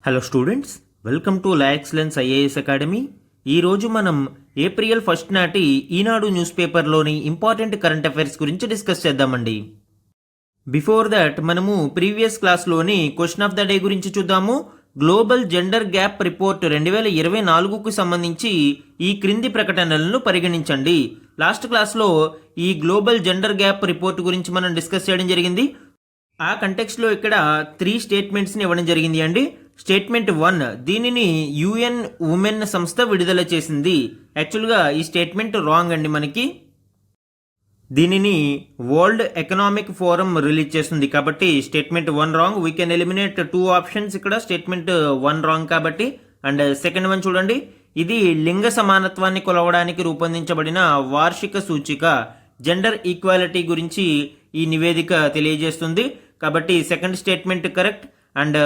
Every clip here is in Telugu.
Hello students, welcome to La Excellence IAS academy. ఈరోజు మనం ఏప్రిల్ 1 నాటి ఈనాడు న్యూస్ పేపర్లోని ఇంపార్టెంట్ కరెంట్ అఫైర్స్ గురించి డిస్కస్ చేద్దామండి. బిఫోర్ దట్ మనము ప్రీవియస్ క్లాస్లోని క్వశ్చన్ ఆఫ్ ద డే గురించి చూద్దాము. గ్లోబల్ జెండర్ గ్యాప్ రిపోర్ట్ 2024కు సంబంధించి ఈ క్రింది ప్రకటనలను పరిగణించండి. లాస్ట్ క్లాస్లో ఈ గ్లోబల్ జెండర్ గ్యాప్ రిపోర్ట్ గురించి మనం డిస్కస్ చేయడం జరిగింది. ఆ కంటెక్స్లో ఇక్కడ 3 స్టేట్మెంట్స్ని ఇవ్వడం జరిగింది అండి. స్టేట్మెంట్ 1, దీనిని యుఎన్ ఉమెన్ సంస్థ విడుదల చేసింది. యాక్చువల్గా ఈ స్టేట్మెంట్ రాంగ్ అండి. మనకి దీనిని వరల్డ్ ఎకనామిక్ ఫోరం రిలీజ్ చేస్తుంది కాబట్టి statement 1 wrong. We can eliminate 2 options. ఇక్కడ స్టేట్మెంట్ 1 రాంగ్ కాబట్టి. అండ్ సెకండ్ వన్ చూడండి, ఇది లింగ సమానత్వాన్ని కొలవడానికి రూపొందించబడిన వార్షిక సూచిక జెండర్ ఈక్వాలిటీ గురించి ఈ నివేదిక తెలియజేస్తుంది కాబట్టి second statement correct. And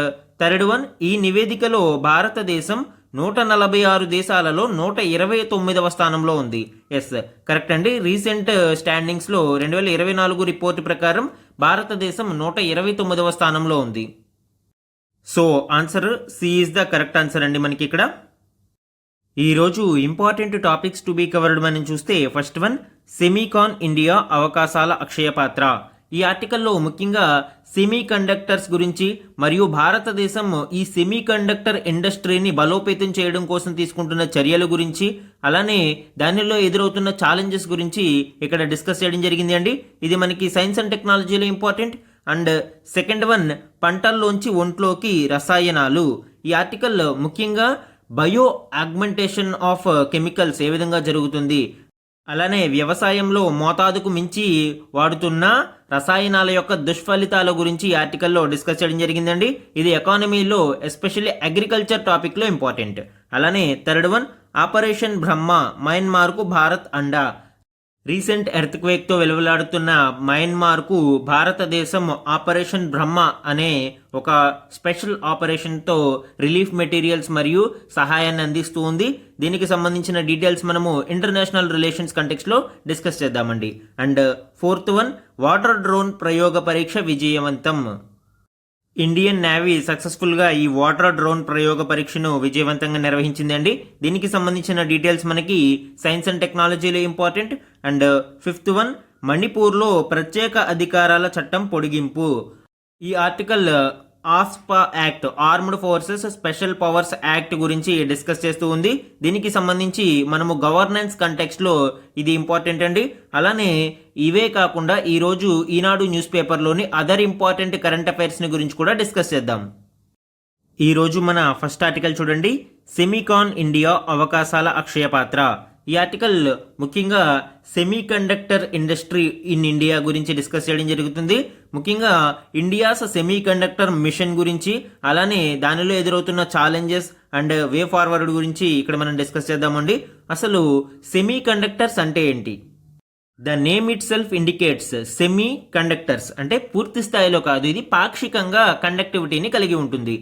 third one, ఈ నివేదికలో భారతదేశం 146 దేశాలలో 129వ స్థానంలో ఉంది. ఎస్, కరెక్ట్ అండి. రీసెంట్ స్టాండింగ్స్లో 2024 రిపోర్ట్ ప్రకారం భారతదేశం 129వ స్థానంలో ఉంది. So answer C is the correct answer అండి. మనకి ఇక్కడ ఈరోజు important topics to be covered మనం చూస్తే ఫస్ట్ వన్, సెమీకాన్ ఇండియా అవకాశాల అక్షయ పాత్ర. ఈ ఆర్టికల్లో ముఖ్యంగా సెమీ కండక్టర్స్ గురించి మరియు భారతదేశం ఈ సెమీ కండక్టర్ ఇండస్ట్రీని బలోపేతం చేయడం కోసం తీసుకుంటున్న చర్యల గురించి, అలానే దానిలో ఎదురవుతున్న ఛాలెంజెస్ గురించి ఇక్కడ డిస్కస్ చేయడం జరిగింది అండి. ఇది మనకి సైన్స్ అండ్ టెక్నాలజీలో ఇంపార్టెంట్. అండ్ సెకండ్ వన్, పంటల్లోంచి ఒంట్లోకి రసాయనాలు. ఈ ఆర్టికల్ ముఖ్యంగా బయో ఆగ్మెంటేషన్ ఆఫ్ కెమికల్స్ ఏ విధంగా జరుగుతుంది, అలానే వ్యవసాయంలో మోతాదుకు మించి వాడుతున్న రసాయనాల యొక్క దుష్ఫలితాల గురించి ఈ ఆర్టికల్లో డిస్కస్ చేయడం జరిగిందండి. ఇది ఎకానమీలో ఎస్పెషల్లీ అగ్రికల్చర్ టాపిక్లో ఇంపార్టెంట్. అలానే థర్డ్ వన్, ఆపరేషన్ బ్రహ్మ, మయన్మార్కు భారత్ అండా. రీసెంట్ ఎర్త్క్వేక్తో వెలువలాడుతున్న మయన్మార్కు భారతదేశం ఆపరేషన్ బ్రహ్మ అనే ఒక స్పెషల్ ఆపరేషన్తో రిలీఫ్ మెటీరియల్స్ మరియు సహాయాన్ని అందిస్తూ ఉంది. దీనికి సంబంధించిన డీటెయిల్స్ మనము ఇంటర్నేషనల్ రిలేషన్స్ కంటెక్స్లో డిస్కస్ చేద్దామండి. And fourth one, water drone ప్రయోగ పరీక్ష విజయవంతం. ఇండియన్ నేవీ సక్సెస్ఫుల్గా ఈ వాటర్ డ్రోన్ ప్రయోగ పరీక్షను విజయవంతంగా నిర్వహించిందండి. దీనికి సంబంధించిన డీటెయిల్స్ మనకి సైన్స్ అండ్ టెక్నాలజీలో ఇంపార్టెంట్. అండ్ ఫిఫ్త్ వన్, మణిపూర్లో ప్రత్యేక అధికారాల చట్టం పొడిగింపు. ఈ article AFSPA act, armed forces special powers act గురించి డిస్కస్ చేస్తూ ఉంది. దీనికి సంబంధించి మనము గవర్నెన్స్ కంటెక్స్ట్లో ఇది ఇంపార్టెంట్ అండి. అలానే ఇవే కాకుండా ఈరోజు ఈనాడు న్యూస్ పేపర్లోని అదర్ ఇంపార్టెంట్ కరెంట్ అఫైర్స్ని గురించి కూడా డిస్కస్ చేద్దాం. ఈరోజు మన ఫస్ట్ ఆర్టికల్ చూడండి, సెమీకాన్ ఇండియా అవకాశాల అక్షయ పాత్ర. ఈ ఆర్టికల్ ముఖ్యంగా semi conductor industry in India గురించి డిస్కస్ చేయడం జరుగుతుంది. ముఖ్యంగా ఇండియాస్ సెమీ కండక్టర్ మిషన్ గురించి, అలానే దానిలో ఎదురవుతున్న ఛాలెంజెస్ అండ్ వే ఫార్వర్డ్ గురించి ఇక్కడ మనం డిస్కస్ చేద్దామండి. అసలు సెమీ కండక్టర్స్ అంటే ఏంటి? The name it self indicates semi conductors అంటే పూర్తి స్థాయిలో కాదు, ఇది పాక్షికంగా కండక్టివిటీని కలిగి ఉంటుంది.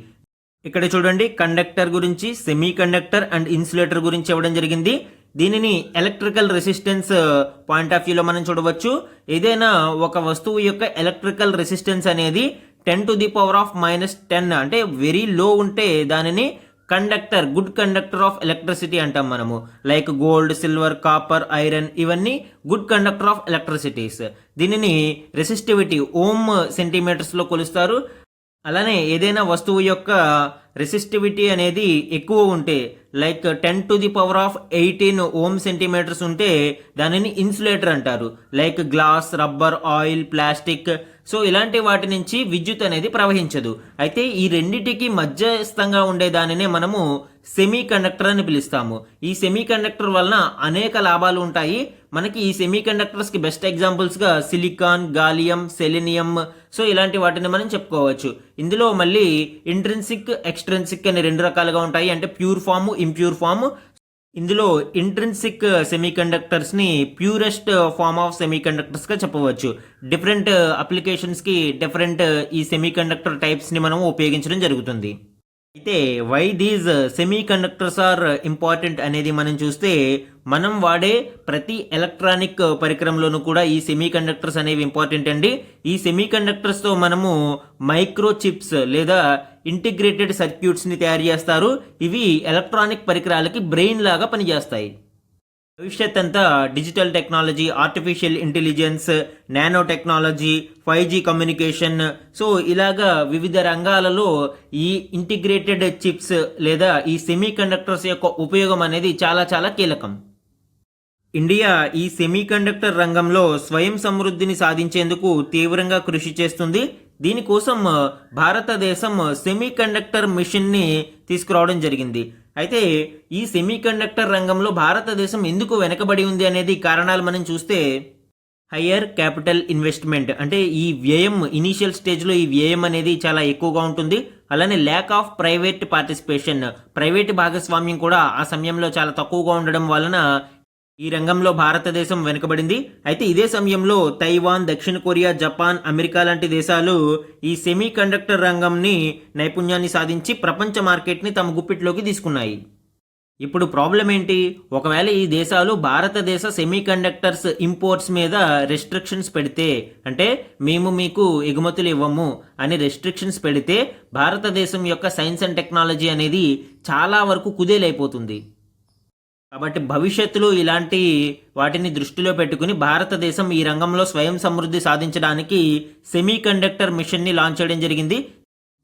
ఇక్కడ చూడండి, కండక్టర్ గురించి, సెమీ కండక్టర్ అండ్ ఇన్సులేటర్ గురించి ఇవ్వడం జరిగింది. దీనిని ఎలక్ట్రికల్ రెసిస్టెన్స్ పాయింట్ ఆఫ్ వ్యూలో మనం చూడవచ్చు. ఏదైనా ఒక వస్తువు యొక్క ఎలక్ట్రికల్ రెసిస్టెన్స్ అనేది 10⁻⁻10 అంటే వెరీ లో ఉంటే దానిని conductor, good conductor of electricity అంటాం మనము. Like gold, silver, copper, iron, ఇవన్నీ గుడ్ కండక్టర్ ఆఫ్ ఎలక్ట్రిసిటీస్. దీనిని రెసిస్టివిటీ ఓమ్ సెంటీమీటర్స్లో కొలుస్తారు. అలానే ఏదైనా వస్తువు యొక్క రెసిస్టివిటీ అనేది ఎక్కువ ఉంటే, లైక్ 10⁻18 ఓమ్ సెంటీమీటర్స్ ఉంటే దానిని ఇన్సులేటర్ అంటారు. Like glass, rubber, oil, plastic. So ఇలాంటి వాటి నుంచి విద్యుత్ అనేది ప్రవహించదు. అయితే ఈ రెండిటికి మధ్యస్థంగా ఉండే దానినే మనము సెమీ కండక్టర్ అని పిలుస్తాము. ఈ సెమీ కండక్టర్ వలన అనేక లాభాలు ఉంటాయి. మనకి ఈ సెమీ కండక్టర్స్కి బెస్ట్ ఎగ్జాంపుల్స్గా సిలికాన్, గాలియం, సెలీనియం, సో ఇలాంటి వాటిని మనం చెప్పుకోవచ్చు. ఇందులో మళ్ళీ ఇంట్రిన్సిక్, ఎక్స్ట్రిన్సిక్ అని 2 రకాలుగా ఉంటాయి, అంటే ప్యూర్ ఫామ్, ఇంప్యూర్ ఫామ్. ఇందులో ఇంట్రిన్సిక్ సెమీ కండక్టర్స్ని ప్యూరెస్ట్ ఫార్మ్ ఆఫ్ సెమీ కండక్టర్స్గా చెప్పవచ్చు. డిఫరెంట్ అప్లికేషన్స్కి డిఫరెంట్ ఈ సెమీ కండక్టర్ టైప్స్ని మనం ఉపయోగించడం జరుగుతుంది. అయితే why these semiconductors are important అనేది మనం చూస్తే, మనం వాడే ప్రతి ఎలక్ట్రానిక్ పరికరంలోనూ కూడా ఈ సెమీ కండక్టర్స్ అనేవి ఇంపార్టెంట్ అండి. ఈ సెమీ కండక్టర్స్తో మనము మైక్రో చిప్స్ లేదా ఇంటిగ్రేటెడ్ సర్క్యూట్స్ని తయారు చేస్తారు. ఇవి ఎలక్ట్రానిక్ పరికరాలకి బ్రెయిన్ లాగా పనిచేస్తాయి. భవిష్యత్ అంతా digital technology, artificial intelligence, nano technology, 5G communication, so ఇలాగా వివిధ రంగాలలో ఈ ఇంటిగ్రేటెడ్ చిప్స్ లేదా ఈ సెమీ కండక్టర్స్ యొక్క ఉపయోగం అనేది చాలా చాలా కీలకం. ఇండియా ఈ సెమీ కండక్టర్ రంగంలో స్వయం సమృద్ధిని సాధించేందుకు తీవ్రంగా కృషి చేస్తుంది. దీనికోసం భారతదేశం సెమీ కండక్టర్ మిషన్ని తీసుకురావడం జరిగింది. అయితే ఈ సెమీ కండక్టర్ రంగంలో భారతదేశం ఎందుకు వెనకబడి ఉంది అనేది కారణాలు మనం చూస్తే, హయ్యర్ క్యాపిటల్ ఇన్వెస్ట్మెంట్, అంటే ఈ వ్యయం ఇనీషియల్ స్టేజ్లో ఈ వ్యయం అనేది చాలా ఎక్కువగా ఉంటుంది. అలానే lack of private participation, private భాగస్వామ్యం కూడా ఆ సమయంలో చాలా తక్కువగా ఉండడం వలన ఈ రంగంలో భారతదేశం వెనుకబడింది. అయితే ఇదే సమయంలో తైవాన్, దక్షిణ కొరియా, జపాన్, అమెరికా లాంటి దేశాలు ఈ సెమీ కండక్టర్ రంగంని నైపుణ్యాన్ని సాధించి ప్రపంచ మార్కెట్ని తమ గుప్పిట్లోకి తీసుకున్నాయి. ఇప్పుడు ప్రాబ్లం ఏంటి? ఒకవేళ ఈ దేశాలు భారతదేశ సెమీ కండక్టర్స్ ఇంపోర్ట్స్ మీద రెస్ట్రిక్షన్స్ పెడితే, అంటే మేము మీకు ఎగుమతులు ఇవ్వము అని రెస్ట్రిక్షన్స్ పెడితే, భారతదేశం యొక్క సైన్స్ అండ్ టెక్నాలజీ అనేది చాలా వరకు కుదేలైపోతుంది. కాబట్టి భవిష్యత్తులో ఇలాంటి వాటిని దృష్టిలో పెట్టుకుని భారతదేశం ఈ రంగంలో స్వయం సమృద్ధి సాధించడానికి సెమీ కండక్టర్ మిషన్ని లాంచ్ చేయడం జరిగింది.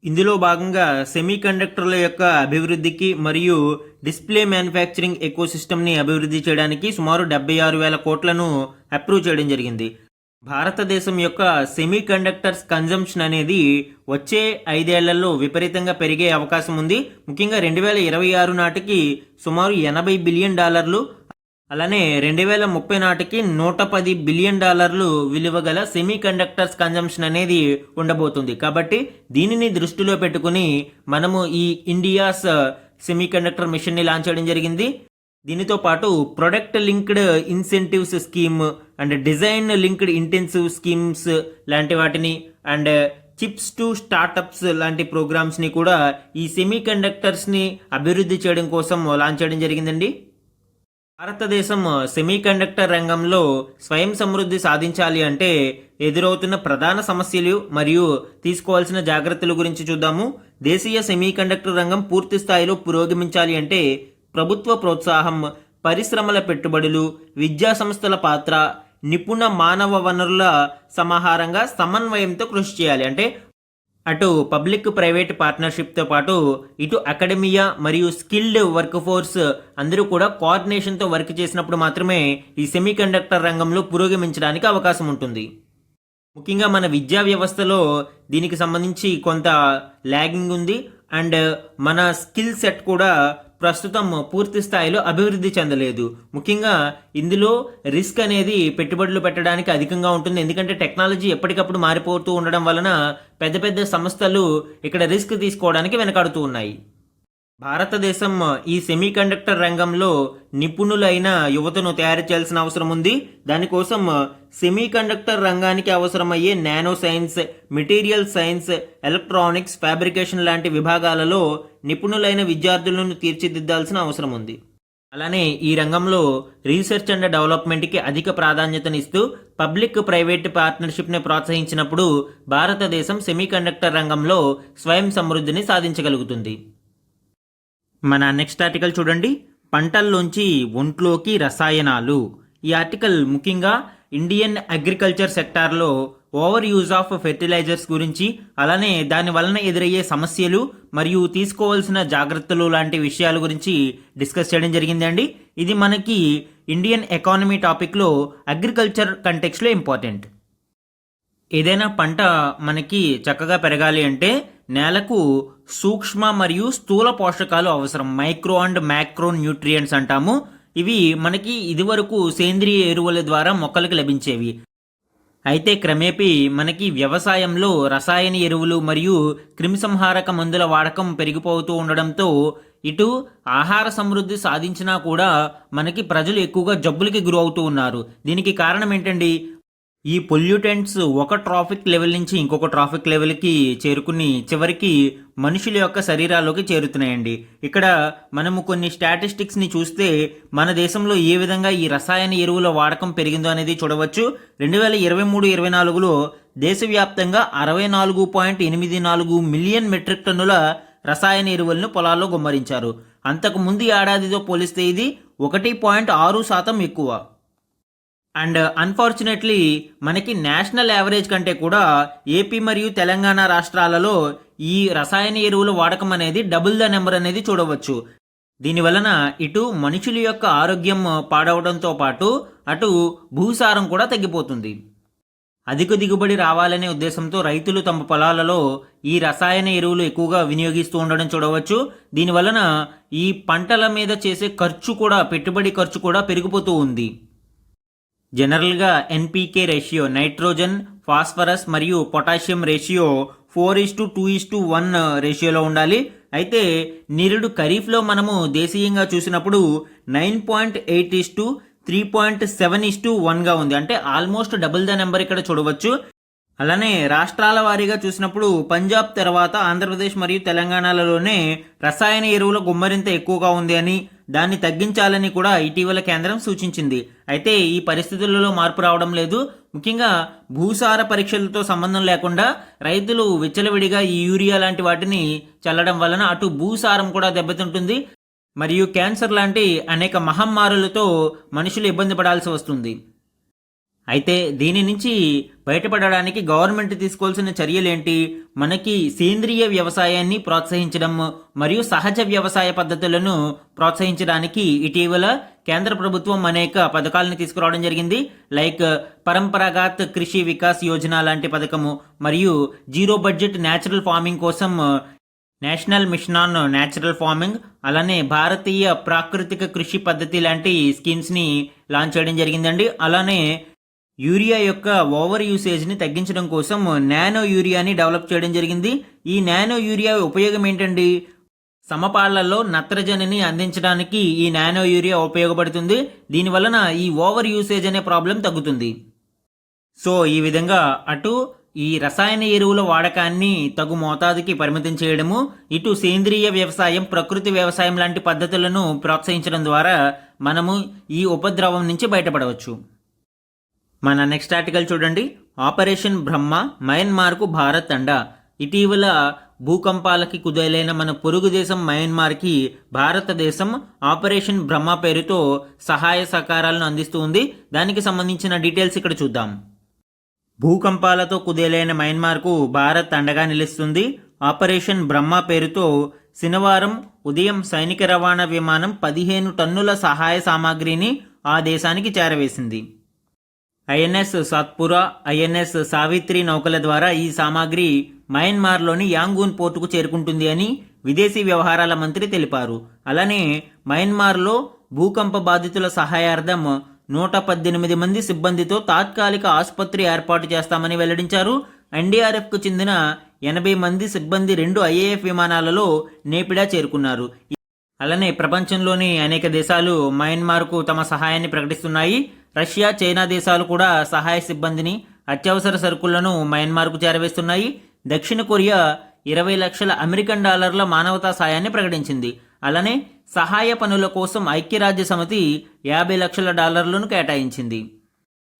ఇందులో భాగంగా సెమీ కండక్టర్ల యొక్క అభివృద్ధికి మరియు డిస్ప్లే మ్యానుఫ్యాక్చరింగ్ ఎకోసిస్టమ్ని అభివృద్ధి చేయడానికి సుమారు 76,000 కోట్లను అప్రూవ్ చేయడం జరిగింది. భారతదేశం యొక్క సెమీ కండక్టర్స్ కన్జంప్షన్ అనేది వచ్చే 5 ఏళ్లలో విపరీతంగా పెరిగే అవకాశం ఉంది. ముఖ్యంగా 2026 నాటికి సుమారు $80 బిలియన్, అలానే 2030 నాటికి $110 బిలియన్ విలువ గల సెమీ కండక్టర్స్ కన్జంప్షన్ అనేది ఉండబోతుంది. కాబట్టి దీనిని దృష్టిలో పెట్టుకుని మనము ఈ ఇండియాస్ సెమీ కండక్టర్ మిషన్ని లాంచ్ చేయడం జరిగింది. దీనితో పాటు product linked incentives scheme and design linked intensive schemes లాంటి వాటిని అండ్ చిప్స్ టు స్టార్టప్స్ లాంటి ప్రోగ్రామ్స్ని కూడా ఈ సెమీ కండక్టర్స్ని అభివృద్ధి చేయడం కోసం లాంచ్ చేయడం జరిగిందండి. భారతదేశం సెమీ కండక్టర్ రంగంలో స్వయం సమృద్ధి సాధించాలి అంటే ఎదురవుతున్న ప్రధాన సమస్యలు మరియు తీసుకోవాల్సిన జాగ్రత్తల గురించి చూద్దాము. దేశీయ సెమీ కండక్టర్ రంగం పూర్తి స్థాయిలో పురోగమించాలి అంటే ప్రభుత్వ ప్రోత్సాహం, పరిశ్రమల పెట్టుబడులు, విద్యా సంస్థల పాత్ర, నిపుణ మానవ వనరుల సమాహారంగా సమన్వయంతో కృషి చేయాలి. అంటే అటు పబ్లిక్ ప్రైవేట్ పార్ట్నర్షిప్తో పాటు ఇటు అకాడమియా మరియు స్కిల్డ్ వర్క్ ఫోర్స్ అందరూ కూడా కోఆర్డినేషన్తో వర్క్ చేసినప్పుడు మాత్రమే ఈ సెమీ కండక్టర్ రంగంలో పురోగమించడానికి అవకాశం ఉంటుంది. ముఖ్యంగా మన విద్యా వ్యవస్థలో దీనికి సంబంధించి కొంత ల్యాగింగ్ ఉంది అండ్ మన స్కిల్ సెట్ కూడా ప్రస్తుతం పూర్తి స్థాయిలో అభివృద్ధి చెందలేదు. ముఖ్యంగా ఇందులో రిస్క్ అనేది పెట్టుబడులు పెట్టడానికి అధికంగా ఉంటుంది. ఎందుకంటే టెక్నాలజీ ఎప్పటికప్పుడు మారిపోతూ ఉండడం వలన పెద్ద పెద్ద సంస్థలు ఇక్కడ రిస్క్ తీసుకోవడానికి వెనకాడుతూ ఉన్నాయి. భారతదేశం ఈ సెమీ కండక్టర్ రంగంలో నిపుణులైన యువతను తయారు చేయాల్సిన అవసరం ఉంది. దానికోసం సెమీ కండక్టర్ రంగానికి అవసరమయ్యే nano science, material science, electronics, fabrication లాంటి విభాగాలలో నిపుణులైన విద్యార్థులను తీర్చిదిద్దాల్సిన అవసరం ఉంది. అలానే ఈ రంగంలో రీసెర్చ్ అండ్ డెవలప్మెంట్కి అధిక ప్రాధాన్యతనిస్తూ పబ్లిక్ ప్రైవేట్ పార్ట్నర్షిప్ని ప్రోత్సహించినప్పుడు భారతదేశం సెమీ కండక్టర్ రంగంలో స్వయం సమృద్ధిని సాధించగలుగుతుంది. మన నెక్స్ట్ ఆర్టికల్ చూడండి, పంటల్లోంచి ఒంట్లోకి రసాయనాలు. ఈ ఆర్టికల్ ముఖ్యంగా ఇండియన్ అగ్రికల్చర్ సెక్టార్లో ఓవర్ యూజ్ ఆఫ్ ఫెర్టిలైజర్స్ గురించి, అలానే దాని వలన ఎదురయ్యే సమస్యలు మరియు తీసుకోవాల్సిన జాగ్రత్తలు లాంటి విషయాల గురించి డిస్కస్ చేయడం జరిగిందండి. ఇది మనకి ఇండియన్ ఎకానమీ టాపిక్లో అగ్రికల్చర్ కంటెక్స్లో ఇంపార్టెంట్. ఏదైనా పంట మనకి చక్కగా పెరగాలి అంటే నేలకు సూక్ష్మ మరియు స్థూల పోషకాలు అవసరం. మైక్రో అండ్ మ్యాక్రో న్యూట్రియంట్స్ అంటాము. ఇవి మనకి ఇదివరకు సేంద్రియ ఎరువుల ద్వారా మొక్కలకు లభించేవి. అయితే క్రమేపీ మనకి వ్యవసాయంలో రసాయన ఎరువులు మరియు క్రిమిసంహారక మందుల వాడకం పెరిగిపోతూ ఉండడంతో ఇటు ఆహార సమృద్ధి సాధించినా కూడా మనకి ప్రజలు ఎక్కువగా జబ్బులకి గురవుతూ ఉన్నారు. దీనికి కారణం ఏంటండి? ఈ పొల్యూటెంట్స్ ఒక ట్రాఫిక్ లెవెల్ నుంచి ఇంకొక ట్రాఫిక్ లెవెల్కి చేరుకుని చివరికి మనుషుల యొక్క శరీరాల్లోకి చేరుతున్నాయండి. ఇక్కడ మనము కొన్ని స్టాటిస్టిక్స్ని చూస్తే మన దేశంలో ఏ విధంగా ఈ రసాయన ఎరువుల వాడకం పెరిగిందో అనేది చూడవచ్చు. 2023-24లో దేశవ్యాప్తంగా 64.84 మిలియన్ మెట్రిక్ టన్నుల రసాయన ఎరువులను పొలాల్లో గుమ్మరించారు. అంతకు ముందు ఏడాదితో పోలిస్తే ఇది 1.6% ఎక్కువ. అండ్ అన్ఫార్చునేట్లీ మనకి నేషనల్ యావరేజ్ కంటే కూడా ఏపీ మరియు తెలంగాణ రాష్ట్రాలలో ఈ రసాయన ఎరువుల వాడకం అనేది డబుల్ ద నెంబర్ అనేది చూడవచ్చు. దీనివలన ఇటు మనుషుల యొక్క ఆరోగ్యం పాడవడంతో పాటు అటు భూసారం కూడా తగ్గిపోతుంది. అధిక దిగుబడి రావాలనే ఉద్దేశంతో రైతులు తమ పొలాలలో ఈ రసాయన ఎరువులు ఎక్కువగా వినియోగిస్తూ ఉండడం చూడవచ్చు. దీనివలన ఈ పంటల మీద చేసే పెట్టుబడి ఖర్చు కూడా పెరిగిపోతూ ఉంది. జనరల్గా ఎన్పీకే రేషియో, నైట్రోజన్, ఫాస్ఫరస్ మరియు పొటాషియం రేషియో 4:2:1 రేషియోలో ఉండాలి. అయితే నిరుడు ఖరీఫ్లో మనము దేశీయంగా చూసినప్పుడు 9.8:3.7:1గా ఉంది. అంటే ఆల్మోస్ట్ డబుల్ ద నెంబర్ ఇక్కడ చూడవచ్చు. అలానే రాష్ట్రాల వారీగా చూసినప్పుడు పంజాబ్ తర్వాత ఆంధ్రప్రదేశ్ మరియు తెలంగాణలలోనే రసాయన ఎరువుల గుమ్మరింత ఎక్కువగా ఉంది అని, దాన్ని తగ్గించాలని కూడా ఇటీవల కేంద్రం సూచించింది. అయితే ఈ పరిస్థితులలో మార్పు రావడం లేదు. ముఖ్యంగా భూసార పరీక్షలతో సంబంధం లేకుండా రైతులు విచ్చలవిడిగా ఈ యూరియా లాంటి వాటిని చల్లడం వలన అటు భూసారం కూడా దెబ్బతింటుంది మరియు క్యాన్సర్ లాంటి అనేక మహమ్మారులతో మనుషులు ఇబ్బంది పడాల్సి వస్తుంది. అయితే దీని నుంచి బయటపడడానికి గవర్నమెంట్ తీసుకోవాల్సిన చర్యలేంటి? మనకి సేంద్రియ వ్యవసాయాన్ని ప్రోత్సహించడం మరియు సహజ వ్యవసాయ పద్ధతులను ప్రోత్సహించడానికి ఇటీవల కేంద్ర ప్రభుత్వం అనేక పథకాలను తీసుకురావడం జరిగింది. లైక్ పరంపరాగత్ కృషి వికాస్ యోజన లాంటి పథకము మరియు జీరో బడ్జెట్ న్యాచురల్ ఫార్మింగ్ కోసం national mission on natural farming, అలానే భారతీయ ప్రాకృతిక కృషి పద్ధతి లాంటి స్కీమ్స్ని లాంచ్ చేయడం జరిగిందండి. అలానే యూరియా యొక్క ఓవర్ యూసేజ్ని తగ్గించడం కోసం నానో యూరియాని డెవలప్ చేయడం జరిగింది. ఈ నానో యూరియా ఉపయోగం ఏంటండి? సమపాళ్లలో నత్రజనిని అందించడానికి ఈ నానో యూరియా ఉపయోగపడుతుంది. దీనివలన ఈ ఓవర్ యూసేజ్ అనే ప్రాబ్లం తగ్గుతుంది. సో ఈ విధంగా అటు ఈ రసాయన ఎరువుల వాడకాన్ని తగు మోతాదుకి పరిమితం చేయడము, ఇటు సేంద్రియ వ్యవసాయం, ప్రకృతి వ్యవసాయం లాంటి పద్ధతులను ప్రోత్సహించడం ద్వారా మనము ఈ ఉపద్రవం నుంచి బయటపడవచ్చు. మన నెక్స్ట్ ఆర్టికల్ చూడండి. ఆపరేషన్ బ్రహ్మ, మయన్మార్కు భారత్ అండా. ఇటీవల భూకంపాలకి కుదేలైన మన పొరుగు దేశం మయన్మార్కి భారతదేశం ఆపరేషన్ బ్రహ్మ పేరుతో సహాయ సహకారాలను అందిస్తూ ఉంది. దానికి సంబంధించిన డీటెయిల్స్ ఇక్కడ చూద్దాం. భూకంపాలతో కుదేలైన మయన్మార్కు భారత్ అండగా నిలుస్తుంది. ఆపరేషన్ బ్రహ్మ పేరుతో శనివారం ఉదయం సైనిక రవాణా విమానం 15 టన్నుల సహాయ సామాగ్రిని ఆ దేశానికి చేరవేసింది. ఐఎన్ఎస్ సాత్పురా, ఐఎన్ఎస్ సావిత్రి నౌకల ద్వారా ఈ సామాగ్రి మయన్మార్లోని యాంగూన్ పోర్టుకు చేరుకుంటుంది అని విదేశీ వ్యవహారాల మంత్రి తెలిపారు. అలానే మయన్మార్లో భూకంప బాధితుల సహాయార్థం 118 మంది సిబ్బందితో తాత్కాలిక ఆసుపత్రి ఏర్పాటు చేస్తామని వెల్లడించారు. ఎన్డీఆర్ఎఫ్కు చెందిన 80 మంది సిబ్బంది 2 ఐఏఎఫ్ విమానాలలో నేపిడా చేరుకున్నారు. అలానే ప్రపంచంలోని అనేక దేశాలు మయన్మార్కు తమ సహాయాన్ని ప్రకటిస్తున్నాయి. రష్యా, చైనా దేశాలు కూడా సహాయ సిబ్బందిని, అత్యవసర సరుకులను మయన్మార్కు చేరవేస్తున్నాయి. దక్షిణ కొరియా 20 లక్షల అమెరికన్ డాలర్ల మానవతా సాయాన్ని ప్రకటించింది. అలానే సహాయ పనుల కోసం ఐక్యరాజ్య సమితి 50 లక్షల డాలర్లను కేటాయించింది.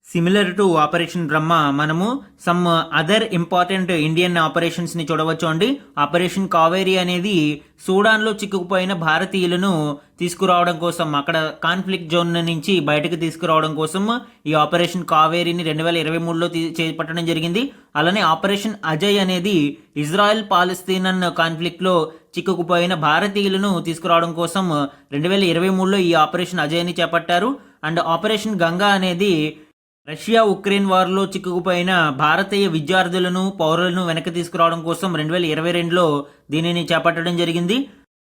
సిమిలర్ టు ఆపరేషన్ బ్రహ్మ మనము సమ్ అదర్ ఇంపార్టెంట్ ఇండియన్ ఆపరేషన్స్ని చూడవచ్చు అండి. ఆపరేషన్ కావేరీ అనేది సూడాన్లో చిక్కుకుపోయిన భారతీయులను తీసుకురావడం కోసం, అక్కడ కాన్ఫ్లిక్ట్ జోన్ నుంచి బయటకు తీసుకురావడం కోసం ఈ ఆపరేషన్ కావేరీని 2023లో చేపట్టడం జరిగింది. అలానే ఆపరేషన్ అజయ్ అనేది ఇజ్రాయెల్ పాలస్తీనన్ కాన్ఫ్లిక్ట్లో చిక్కుకుపోయిన భారతీయులను తీసుకురావడం కోసం 2023లో ఈ ఆపరేషన్ అజయ్ని చేపట్టారు. అండ్ ఆపరేషన్ గంగా అనేది రష్యా ఉక్రెయిన్ వార్లో చిక్కుకుపోయిన భారతీయ విద్యార్థులను, పౌరులను వెనక్కి తీసుకురావడం కోసం 2022లో దీనిని చేపట్టడం జరిగింది.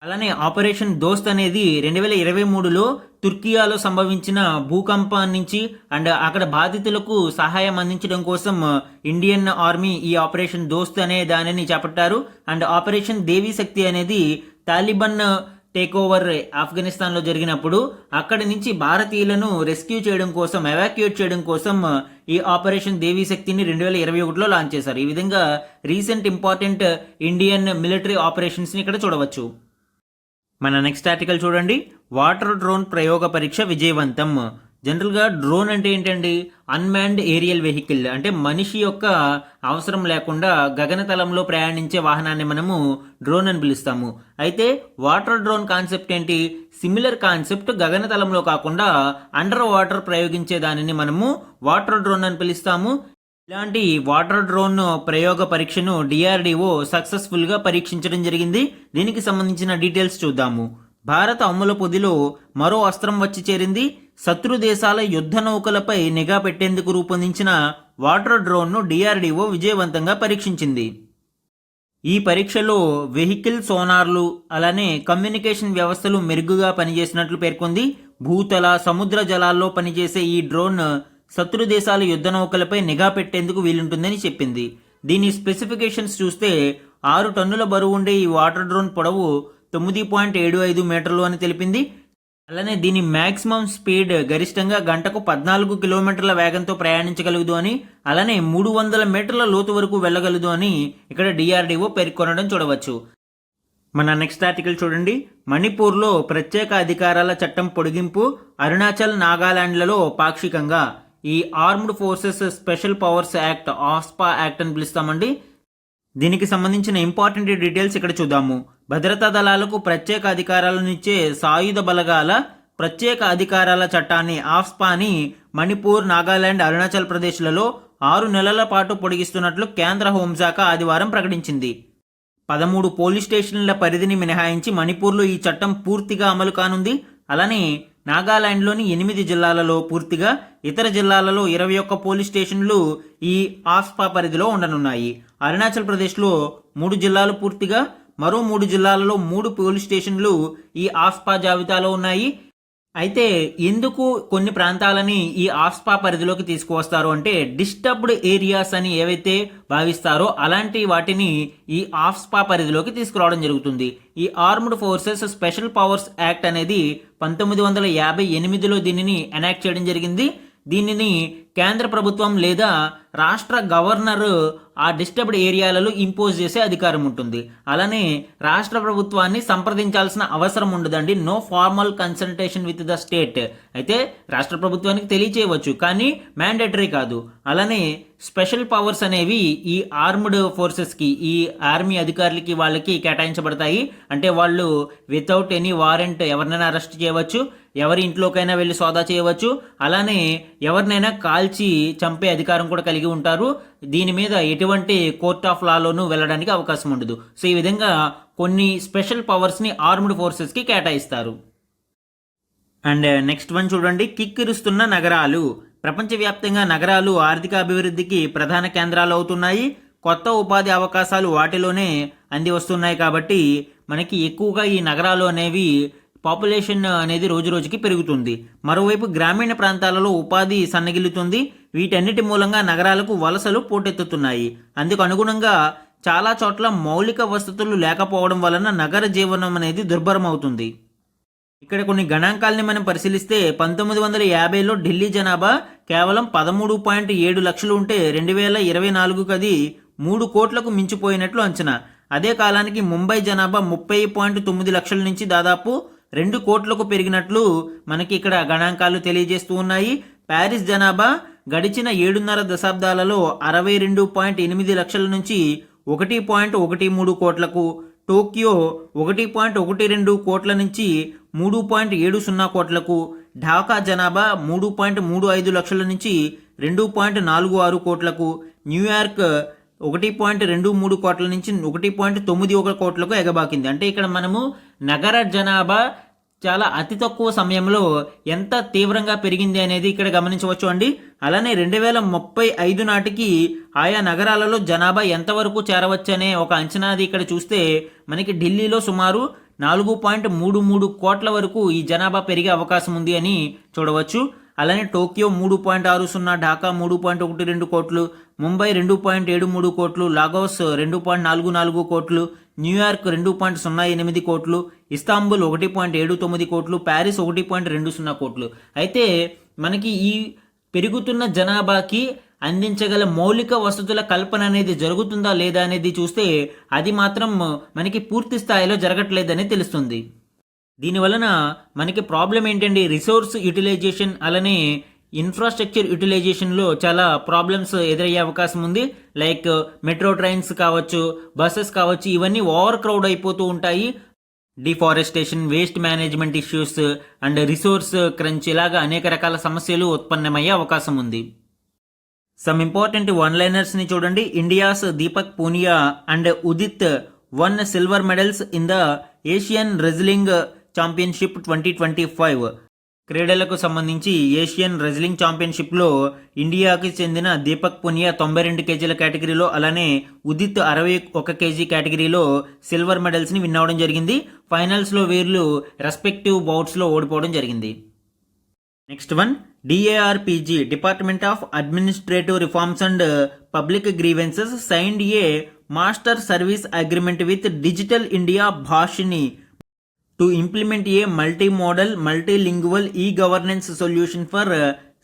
అలానే ఆపరేషన్ దోస్త్ అనేది 2023లో తుర్కియాలో సంభవించిన భూకంపం నుంచి అండ్ అక్కడ బాధితులకు సహాయం అందించడం కోసం ఇండియన్ ఆర్మీ ఈ ఆపరేషన్ దోస్త్ అనే దానిని చేపట్టారు. అండ్ ఆపరేషన్ దేవీ శక్తి అనేది తాలిబాన్ టేక్ ఓవర్ ఆఫ్ఘనిస్తాన్లో జరిగినప్పుడు అక్కడి నుంచి భారతీయులను రెస్క్యూ చేయడం కోసం, ఎవాక్యుయేట్ చేయడం కోసం ఈ ఆపరేషన్ దేవీ శక్తిని 2021లో లాంచ్ చేశారు. ఈ విధంగా రీసెంట్ ఇంపార్టెంట్ ఇండియన్ మిలిటరీ ఆపరేషన్స్ని ఇక్కడ చూడవచ్చు. మన నెక్స్ట్ ఆర్టికల్ చూడండి. వాటర్ డ్రోన్ ప్రయోగ పరీక్ష విజయవంతం. జనరల్గా డ్రోన్ అంటే ఏంటండి? అన్మాన్డ్ ఏరియల్ వెహికల్, అంటే మనిషి యొక్క అవసరం లేకుండా గగనతలంలో ప్రయాణించే వాహనాన్ని మనము డ్రోన్ అని పిలుస్తాము. అయితే వాటర్ డ్రోన్ కాన్సెప్ట్ ఏంటి? సిమిలర్ కాన్సెప్ట్, గగనతలంలో కాకుండా అండర్ వాటర్ ప్రయోగించే దానిని మనము వాటర్ డ్రోన్ అని పిలుస్తాము. ఇలాంటి వాటర్ డ్రోన్ ప్రయోగ పరీక్షను డిఆర్డిఓ సక్సెస్ఫుల్గా పరీక్షించడం జరిగింది. దీనికి సంబంధించిన డీటెయిల్స్ చూద్దాము. భారత అమ్ముల పొదిలో మరో అస్త్రం వచ్చి చేరింది. శత్రు దేశాల యుద్ధ నౌకలపై నిఘా పెట్టేందుకు రూపొందించిన వాటర్ డ్రోన్ను డిఆర్డిఓ విజయవంతంగా పరీక్షించింది. ఈ పరీక్షలో వెహికల్ సోనార్లు, అలానే కమ్యూనికేషన్ వ్యవస్థలు మెరుగ్గా పనిచేసినట్లు పేర్కొంది. భూతల, సముద్ర జలాల్లో పనిచేసే ఈ డ్రోన్ శత్రు దేశాల యుద్ధ నౌకలపై నిఘా పెట్టేందుకు వీలుంటుందని చెప్పింది. దీని స్పెసిఫికేషన్స్ చూస్తే 6 టన్నుల బరువు ఉండే ఈ వాటర్ డ్రోన్ పొడవు 9.75 మీటర్లు అని తెలిపింది. అలానే దీని మ్యాక్సిమం స్పీడ్ గరిష్టంగా గంటకు 14 కిలోమీటర్ల వేగంతో ప్రయాణించగలదు అని, అలానే 300 మీటర్ల లోతు వరకు వెళ్ళగలదు అని ఇక్కడ డిఆర్డిఓ పేర్కొనడం చూడవచ్చు. మన నెక్స్ట్ ఆర్టికల్ చూడండి. మణిపూర్లో ప్రత్యేక అధికారాల చట్టం పొడిగింపు, అరుణాచల్, నాగాలాండ్లలో పాక్షికంగా. ఈ armed forces special powers act, AFSPA act అని పిలుస్తామండి. దీనికి సంబంధించిన ఇంపార్టెంట్ డీటెయిల్స్ ఇక్కడ చూద్దాము. భద్రతా దళాలకు ప్రత్యేక అధికారాలను ఇచ్చే సాయుధ బలగాల ప్రత్యేక అధికారాల చట్టాన్ని, ఆస్పాని మణిపూర్, నాగాలాండ్, అరుణాచల్ ప్రదేశ్లలో 6 నెలల పాటు పొడిగిస్తున్నట్లు కేంద్ర హోంశాఖ ఆదివారం ప్రకటించింది. 13 పోలీస్ స్టేషన్ల పరిధిని మినహాయించి మణిపూర్లో ఈ చట్టం పూర్తిగా అమలు కానుంది. అలానే నాగాలాండ్లోని 8 జిల్లాలలో పూర్తిగా, ఇతర జిల్లాలలో 21 పోలీస్ స్టేషన్లు ఈ ఆస్పా పరిధిలో ఉండనున్నాయి. అరుణాచల్ ప్రదేశ్లో 3 జిల్లాలు పూర్తిగా, మరో 3 జిల్లాలలో 3 పోలీస్ స్టేషన్లు ఈ ఆస్పా జాబితాలో ఉన్నాయి. అయితే ఎందుకు కొన్ని ప్రాంతాలని ఈ ఆస్పా పరిధిలోకి తీసుకువస్తారు అంటే, డిస్టర్బ్డ్ ఏరియాస్ అని ఏవైతే భావిస్తారో అలాంటి వాటిని ఈ ఆస్పా పరిధిలోకి తీసుకురావడం జరుగుతుంది. ఈ armed forces special powers act అనేది 1958లో దీనిని ఎనాక్ట్ చేయడం జరిగింది. దీనిని కేంద్ర ప్రభుత్వం లేదా రాష్ట్ర గవర్నర్ ఆ డిస్టర్బ్డ్ ఏరియాలలో ఇంపోజ్ చేసే అధికారం ఉంటుంది. అలానే రాష్ట్ర ప్రభుత్వాన్ని సంప్రదించాల్సిన అవసరం ఉండదండి. No formal consultation with the state. అయితే రాష్ట్ర ప్రభుత్వానికి తెలియచేయవచ్చు, కానీ మ్యాండేటరీ కాదు. అలానే స్పెషల్ పవర్స్ అనేవి ఈ ఆర్మ్డ్ ఫోర్సెస్కి, ఈ ఆర్మీ అధికారులకి, వాళ్ళకి కేటాయించబడతాయి. అంటే వాళ్ళు వితౌట్ ఎనీ వారెంట్ ఎవరినైనా అరెస్ట్ చేయవచ్చు, ఎవరి ఇంట్లోకైనా వెళ్ళి సోదా చేయవచ్చు, అలానే ఎవరినైనా కాల్చి చంపే అధికారం కూడా కలిగి ఉంటారు. దీని మీద ఎటువంటి కోర్ట్ ఆఫ్ లాలోనూ వెళ్ళడానికి అవకాశం ఉండదు. సో ఈ విధంగా కొన్ని స్పెషల్ పవర్స్ని ఆర్మ్డ్ ఫోర్సెస్కి కేటాయిస్తారు. అండ్ నెక్స్ట్ వన్ చూడండి. కిక్కిరుస్తున్న నగరాలు. ప్రపంచవ్యాప్తంగా నగరాలు ఆర్థిక అభివృద్ధికి ప్రధాన కేంద్రాలు అవుతున్నాయి. కొత్త ఉపాధి అవకాశాలు వాటిలోనే అంది వస్తున్నాయి. కాబట్టి మనకి ఎక్కువగా ఈ నగరాలు అనేవి పాపులేషన్ అనేది రోజు రోజుకి పెరుగుతుంది. మరోవైపు గ్రామీణ ప్రాంతాలలో ఉపాధి సన్నగిల్లుతుంది. వీటన్నిటి మూలంగా నగరాలకు వలసలు పోటెత్తుతున్నాయి. అందుకు అనుగుణంగా చాలా చోట్ల మౌలిక వసతులు లేకపోవడం వలన నగర జీవనం అనేది దుర్భరం అవుతుంది. ఇక్కడ కొన్ని గణాంకాలని మనం పరిశీలిస్తే 1950లో ఢిల్లీ జనాభా కేవలం 13.7 లక్షలు ఉంటే 2024కి అది 3 కోట్లకు మించిపోయినట్లు అంచనా. అదే కాలానికి ముంబై జనాభా 30.9 లక్షల నుంచి దాదాపు 2 కోట్లకు పెరిగినట్లు మనకి ఇక్కడ గణాంకాలు తెలియజేస్తూ ఉన్నాయి. ప్యారిస్ జనాభా గడిచిన 7.5 దశాబ్దాలలో 62.8 లక్షల నుంచి 1.13 కోట్లకు, టోక్యో 1.12 కోట్ల నుంచి 3.70 కోట్లకు, ఢాకా జనాభా 3.35 లక్షల నుంచి 2.46 కోట్లకు, న్యూయార్క్ 1.23 కోట్ల నుంచి 1.91 కోట్లకు ఎగబాకింది. అంటే ఇక్కడ మనము నగర జనాభా చాలా అతి తక్కువ సమయంలో ఎంత తీవ్రంగా పెరిగింది అనేది ఇక్కడ గమనించవచ్చు అండి. అలానే 2035 నాటికి ఆయా నగరాలలో జనాభా ఎంతవరకు చేరవచ్చనే ఒక అంచనాది ఇక్కడ చూస్తే మనకి ఢిల్లీలో సుమారు 4.33 కోట్ల వరకు ఈ జనాభా పెరిగే అవకాశం ఉంది అని చూడవచ్చు. అలానే టోక్యో 3.60, ఢాకా 3.12 కోట్లు, ముంబై 2.73 కోట్లు, లాగోస్ 2.44 కోట్లు, న్యూయార్క్ 2.08 కోట్లు, ఇస్తాంబుల్ 1.79 కోట్లు, ప్యారిస్ 1.20 కోట్లు. అయితే మనకి ఈ పెరుగుతున్న జనాభాకి అందించగల మౌలిక వసతుల కల్పన అనేది జరుగుతుందా లేదా అనేది చూస్తే అది మాత్రం మనకి పూర్తి స్థాయిలో జరగట్లేదని తెలుస్తుంది. దీనివలన మనకి ప్రాబ్లం ఏంటండి, రిసోర్స్ యూటిలైజేషన్ అలానే ఇన్ఫ్రాస్ట్రక్చర్ యూటిలైజేషన్లో చాలా ప్రాబ్లమ్స్ ఎదురయ్యే అవకాశం ఉంది. లైక్ మెట్రో ట్రైన్స్ కావచ్చు, బస్సెస్ కావచ్చు, ఇవన్నీ ఓవర్ క్రౌడ్ అయిపోతూ ఉంటాయి. Deforestation, waste management issues and resource crunch ఇలాగా అనేక రకాల సమస్యలు ఉత్పన్నమయ్యే అవకాశం ఉంది. సమ్ ఇంపార్టెంట్ వన్ లైనర్స్ని చూడండి. India's Deepak Punia and Udit one silver medals in the Asian wrestling championship 2025. క్రీడలకు సంబంధించి ఏషియన్ రెజ్లింగ్ ఛాంపియన్షిప్లో ఇండియాకి చెందిన దీపక్ పునియా 92 కేజీల కేటగిరీలో అలానే ఉదిత్ 61 కేజీ కేటగిరీలో సిల్వర్ మెడల్స్ని విన్ అవ్వడం జరిగింది. ఫైనల్స్లో వీళ్ళు రెస్పెక్టివ్ బౌట్స్లో ఓడిపోవడం జరిగింది. Next one, DARPG department of administrative reforms and public grievances signed a master service agreement with digital India భాషిని to implement a multimodal, multilingual e-governance solution for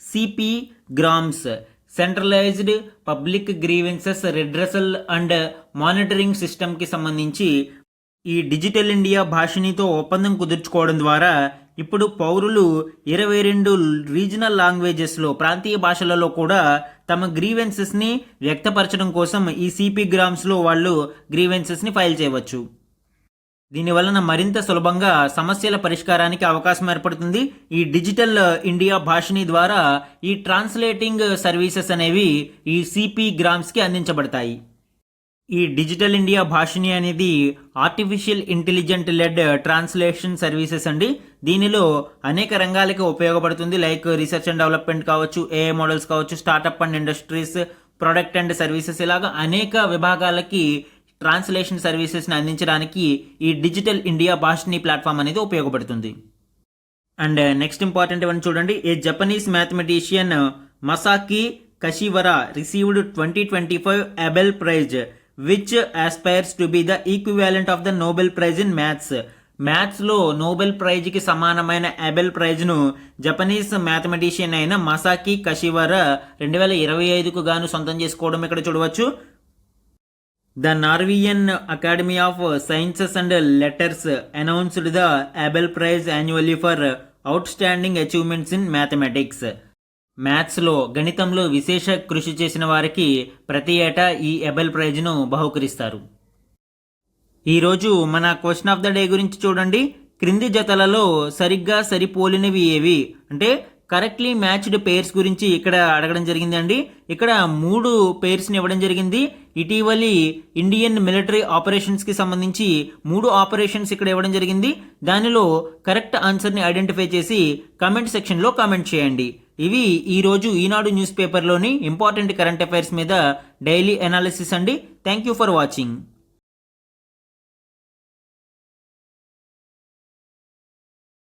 CP GRAMS, Centralized Public Grievances Redressal and Monitoring System కి సంబంధించి ఈ డిజిటల్ ఇండియా భాషనితో ఒప్పందం కుదుర్చుకోవడం ద్వారా ఇప్పుడు పౌరులు 22 రీజనల్ లాంగ్వేజెస్లో, ప్రాంతీయ భాషలలో కూడా తమ గ్రీవెన్సెస్ని వ్యక్తపరచడం కోసం ఈ సిపి గ్రామ్స్లో వాళ్ళు గ్రీవెన్సెస్ని ఫైల్ చేయవచ్చు. దీనివలన మరింత సులభంగా సమస్యల పరిష్కారానికి అవకాశం ఏర్పడుతుంది. ఈ డిజిటల్ ఇండియా భాషని ద్వారా ఈ ట్రాన్స్లేటింగ్ సర్వీసెస్ అనేవి ఈ సిపి గ్రామ్స్కి అందించబడతాయి. ఈ డిజిటల్ ఇండియా భాషని అనేది artificial intelligent led translation services అండి. దీనిలో అనేక రంగాలకి ఉపయోగపడుతుంది. లైక్ రీసెర్చ్ అండ్ డెవలప్మెంట్ కావచ్చు, ఏఐ మోడల్స్ కావచ్చు, startup and industries, product and services, ఇలాగా అనేక విభాగాలకి ట్రాన్స్లేషన్ సర్వీసెస్ని అందించడానికి ఈ డిజిటల్ ఇండియా భాషని ప్లాట్ఫామ్ అనేది ఉపయోగపడుతుంది. అండ్ నెక్స్ట్ ఇంపార్టెంట్ వన్ చూడండి. A Japanese mathematician Masaki Kashiwara received 2025 Abel prize which aspires to be the equivalent of the Nobel prize in maths. మ్యాథ్స్లో నోబెల్ ప్రైజ్కి సమానమైన అబెల్ ప్రైజ్ను జపనీస్ మ్యాథమెటిషియన్ అయిన మసాకి కషివరా 2025కు గాను సొంతం చేసుకోవడం ఇక్కడ చూడవచ్చు. The Norwegian Academy of Sciences and Letters announced the Abel Prize annually for outstanding achievements in mathematics. మ్యాథ్స్లో, గణితంలో విశేష కృషి చేసిన వారికి ప్రతి ఏటా ఈ అబెల్ ప్రైజ్ను బహుకరిస్తారు. ఈరోజు మన క్వశ్చన్ ఆఫ్ ద డే గురించి చూడండి. క్రింది జతలలో సరిగ్గా సరిపోలినవి ఏవి అంటే కరెక్ట్లీ మ్యాచ్డ్ పేర్స్ గురించి ఇక్కడ అడగడం జరిగింది అండి. ఇక్కడ 3 పేర్స్ని ఇవ్వడం జరిగింది. ఇటీవలి ఇండియన్ మిలిటరీ ఆపరేషన్స్కి సంబంధించి 3 ఆపరేషన్స్ ఇక్కడ ఇవ్వడం జరిగింది. దానిలో కరెక్ట్ ఆన్సర్ని ఐడెంటిఫై చేసి కామెంట్ సెక్షన్లో కామెంట్ చేయండి. ఇవి ఈరోజు ఈనాడు న్యూస్ పేపర్లోని ఇంపార్టెంట్ కరెంట్ అఫైర్స్ మీద డైలీ అనాలిసిస్ అండి. Thank you for watching.